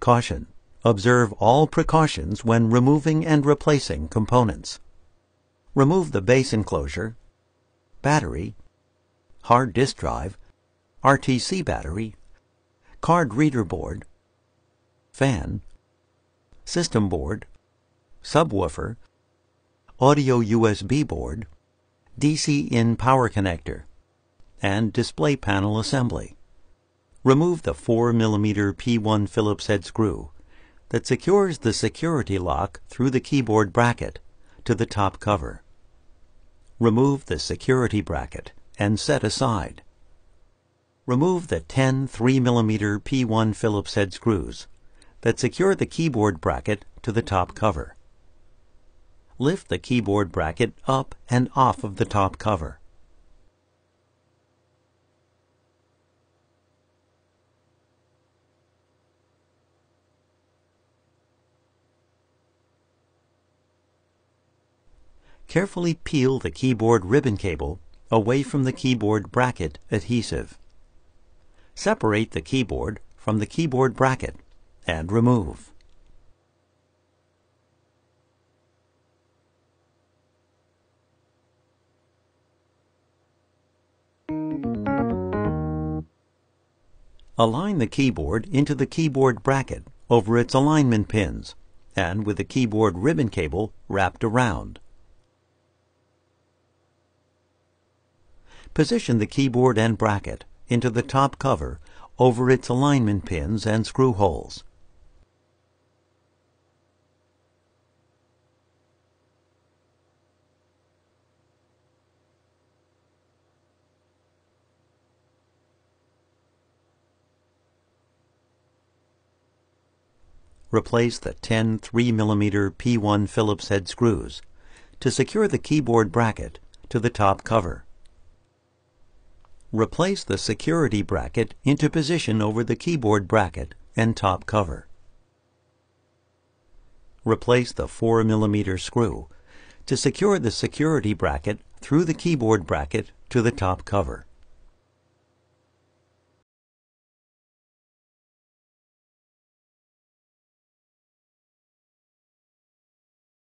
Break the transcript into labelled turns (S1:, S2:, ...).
S1: Caution: observe all precautions when removing and replacing components. Remove the base enclosure, battery, hard disk drive, RTC battery, card reader board, fan, system board, subwoofer, audio USB board, DC-in power connector, and display panel assembly. Remove the 4mm P1 Phillips head screw that secures the security lock through the keyboard bracket to the top cover. Remove the security bracket and set aside. Remove the 10 3mm P1 Phillips head screws that secure the keyboard bracket to the top cover. Lift the keyboard bracket up and off of the top cover. Carefully peel the keyboard ribbon cable away from the keyboard bracket adhesive. Separate the keyboard from the keyboard bracket and remove. Align the keyboard into the keyboard bracket over its alignment pins and with the keyboard ribbon cable wrapped around. Position the keyboard and bracket into the top cover over its alignment pins and screw holes. Replace the 10 3mm P1 Phillips head screws to secure the keyboard bracket to the top cover. Replace the security bracket into position over the keyboard bracket and top cover. Replace the 4mm screw to secure the security bracket through the keyboard bracket to the top cover.